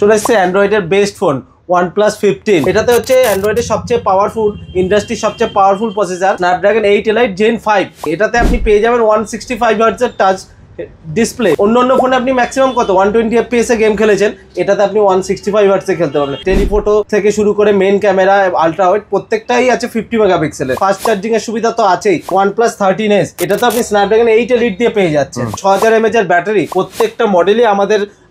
চলে এসেছে অ্যান্ড্রয়েডের best phone OnePlus 15। এটাতে হচ্ছে অ্যান্ড্রয়েডের সবচেয়ে পাওয়ারফুল, ইন্ডাস্ট্রির সবচেয়ে powerful processor Snapdragon 8 Elite Gen 5। এটাতে আপনি পেয়ে যাবেন 165 Hz এর টাচ ডিসপ্লে। অন্য ফোনে আপনি ম্যাক্সিমাম কত 120 FPS এ গেম খেলেছেন, এটাতে আপনি 165 Hz এ খেলতে পারবেন। টেলিফোটো থেকে শুরু করে মেইন ক্যামেরা, আলট্রা ওয়াইড প্রত্যেকটাই আছে 50 মেগাপিক্সেলের। ফাস্ট চার্জিং এর সুবিধা তো আছেই। OnePlus 13s এটাতে আপনি স্ন্যাপড্রাগন 8 Elite দিয়ে পেয়ে যাচ্ছেন। 6000 mAh এর ব্যাটারি। প্রত্যেকটা মডেলই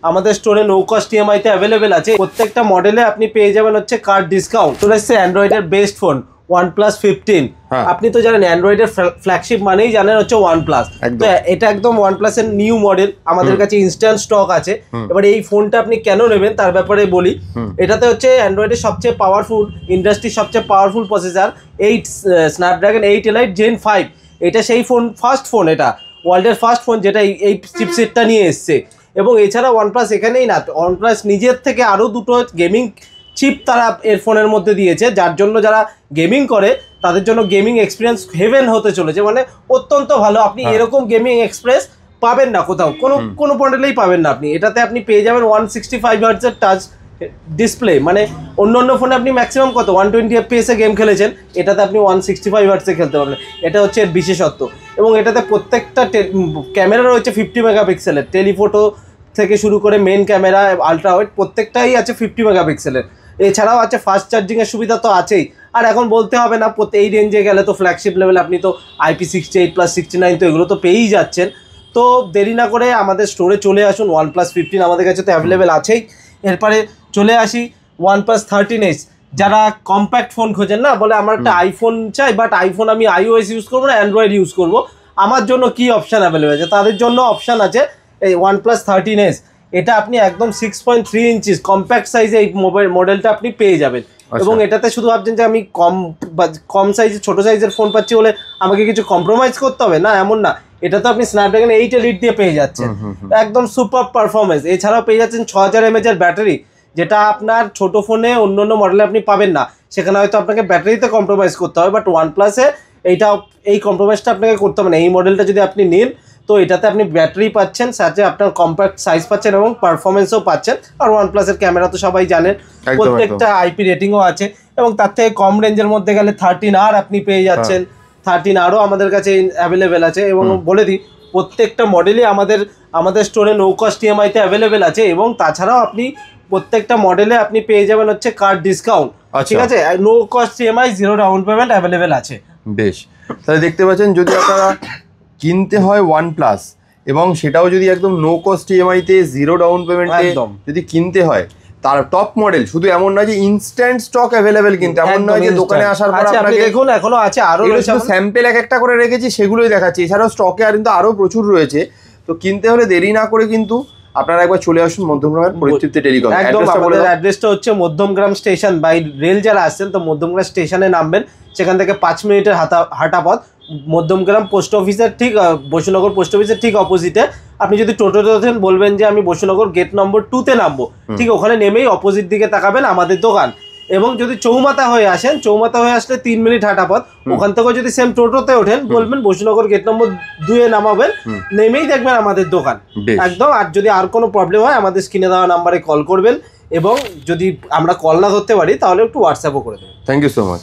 আমাদের স্টোরে নো কস্ট EMI তে অ্যাভেলেবেল আছে। প্রত্যেকটা মডেলে আপনি পেয়ে যাবেন হচ্ছে কার্ড ডিসকাউন্ট। চলে এসেছে অ্যান্ড্রয়েডের বেস্ট ফোন OnePlus 15। আপনি তো জানেন অ্যান্ড্রয়েডের ফ্ল্যাগশিপ মানেই জানেন হচ্ছে OnePlus। তো এটা একদম OnePlus এর নিউ মডেল, আমাদের কাছে ইনস্ট্যান্ট স্টক আছে। এবার এই ফোনটা আপনি কেন নেবেন তার ব্যাপারে বলি। এটাতে হচ্ছে অ্যান্ড্রয়েডের সবচেয়ে পাওয়ারফুল, ইন্ডাস্ট্রির সবচেয়ে powerful processor Snapdragon 8 Elite Gen 5। এটা সেই ফোন, ফার্স্ট ফোন, এটা ওয়ার্ল্ডের ফার্স্ট ফোন যেটা এই চিপসেটটা নিয়ে এসছে। এবং এছাড়া OnePlus এখানেই না, OnePlus নিজের থেকে আরও দুটো গেমিং চিপ তারা এর ফোনের মধ্যে দিয়েছে, যার জন্য যারা গেমিং করে তাদের জন্য গেমিং এক্সপিরিয়েন্স হেভেন হতে চলেছে। মানে অত্যন্ত ভালো। আপনি এরকম গেমিং এক্সপ্রেস পাবেন না কোথাও, কোনো মডেলেই পাবেন না আপনি। এটাতে আপনি পেয়ে যাবেন 165 Hz এর টাচ ডিসপ্লে। মানে অন্য ফোনে আপনি ম্যাক্সিমাম কত 120 FPS এ গেম খেলেছেন, এটাতে আপনি 165 Hz এ খেলতে পারবেন। এটা হচ্ছে এর বিশেষত্ব। এবং এটাতে প্রত্যেকটা ক্যামেরা রয়েছে 50 মেগাপিক্সেলের। টেলিফোটো থেকে শুরু করে মেইন ক্যামেরা, আলট্রা ওয়াইড প্রত্যেকটাই আছে 50 মেগাপিক্সেলের। এছাড়াও আছে ফাস্ট চার্জিং এর সুবিধা তো আছেই। আর এখন বলতে হবে না, এই রেঞ্জে গেলে তো ফ্ল্যাগশিপ লেভেল আপনি তো IP68+69 তো এগুলো তো পেয়েই যাচ্ছেন। তো দেরি না করে আমাদের স্টোরে চলে আসুন। OnePlus 15 আমাদের কাছে তো অ্যাভেলেবেল আছেই। এরপরে চলে আসি OnePlus 13s। যারা কম্প্যাক্ট ফোন খোঁজেন না, বলে আমার একটা আইফোন চাই, বাট আইফোন আমি iOS ইউজ করবো না, অ্যান্ড্রয়েড ইউজ করবো, আমার জন্য কি অপশান অ্যাভেলেবেল আছে? তাদের জন্য অপশান আছে এই OnePlus 13s। এটা আপনি একদম 6.3 ইঞ্চিস কম্প্যাক্ট সাইজে এই মডেলটা আপনি পেয়ে যাবেন। এবং এটাতে শুধু ভাবছেন যে আমি কম সাইজের, ছোটো সাইজের ফোন পাচ্ছি বলে আমাকে কিছু কম্প্রোমাইজ করতে হবে, না, এমন না। এটা তো আপনি স্ন্যাপড্রাগন 8 Elite দিয়ে পেয়ে যাচ্ছেন, একদম সুপার পারফরমেন্স। এছাড়াও পেয়ে যাচ্ছেন 6000 mAh এর ব্যাটারি, যেটা আপনার ছোট ফোনে অন্য মডেলে আপনি পাবেন না। সেখানে হয়তো আপনাকে ব্যাটারিতে কম্প্রোমাইজ করতে হবে, বাট OnePlus-এ এই কম্প্রোমাইজটা আপনাকে করতে হবে না। এই মডেলটা যদি আপনি নিন, তো এটাতে আপনি ব্যাটারি পাচ্ছেন, সাথে আপনার কম্প্যাক্ট সাইজ পাচ্ছেন এবং পারফরমেন্সও পাচ্ছেন। আর OnePlus-এর ক্যামেরা তো সবাই জানেন, প্রত্যেকটা IP রেটিংও আছে। এবং তার থেকে কম রেঞ্জের মধ্যে গেলে 13R আপনি পেয়ে যাচ্ছেন। 13Rও আমাদের কাছে অ্যাভেলেবেল আছে। এবং বলে দিই, প্রত্যেকটা মডেলই আমাদের স্টোরে নো কস্ট EMI তে অ্যাভেলেবেল আছে। এবং তাছাড়াও আপনি প্রত্যেকটা মডেলে আপনি পেয়ে যাবেন হচ্ছে কার্ড ডিসকাউন্ট, ঠিক আছে? No cost EMI, zero down payment available আছে। বেশ, তাহলে দেখতে পাচ্ছেন, যদি আপনারা কিনতে হয় OnePlus, এবং সেটাও যদি একদম নো কস্ট EMI তে জিরো ডাউন পেমেন্টে যদি কিনতে হয়, তার টপ মডেল, শুধু এমন নয় যে ইনস্ট্যান্ট স্টক অ্যাভেলেবেল, কিন্তু এমন নয় যে দোকানে আসার পর আপনাকে দেখুন এখনো আছে, আরো রয়েছে, স্যাম্পল একটা করে রেখেছি, সেগুলোই দেখাচ্ছি। এছাড়াও স্টকে আর কিন্তু আরো প্রচুর রয়েছে। তো কিনতে হলে দেরি না করে কিন্তু আপনারা একবার চলে আসুন মধ্যমগ্রামের পরিতৃপ্তি টেলিকম। একদম, আমাদের অ্যাড্রেসটা হচ্ছে মধ্যমগ্রাম স্টেশন। বাই রেল যারা আসছেন তো মধ্যমগ্রাম স্টেশনে নামবেন, সেখান থেকে 5 মিনিটের হাঁটা পথ। মধ্যমগ্রাম পোস্ট অফিসের ঠিক, বসুনগর পোস্ট অফিসের ঠিক অপোজিটে। আপনি যদি টোটোতে ওঠেন, বলবেন যে আমি বসুনগর গেট নম্বর 2-তে নামবো, ঠিক ওখানে নেমেই অপোজিট দিকে তাকাবেন আমাদের দোকান। এবং যদি চৌমাথা হয়ে আসেন, চৌমাথা হয়ে আসলে 3 মিনিট হাঁটা পথ। ওখান থেকেও যদি সেম টোটোতে ওঠেন, বলবেন বসুনগর গেট নম্বর 2-এ নামাবেন, নেমেই দেখবেন আমাদের দোকান একদম। আর যদি আর কোনো প্রবলেম হয়, আমাদের স্ক্রিনে দেওয়া নাম্বারে কল করবেন। এবং যদি আমরা কল না ধরতে পারি, তাহলে একটু হোয়াটসঅ্যাপও করে দেবেন। Thank you so much.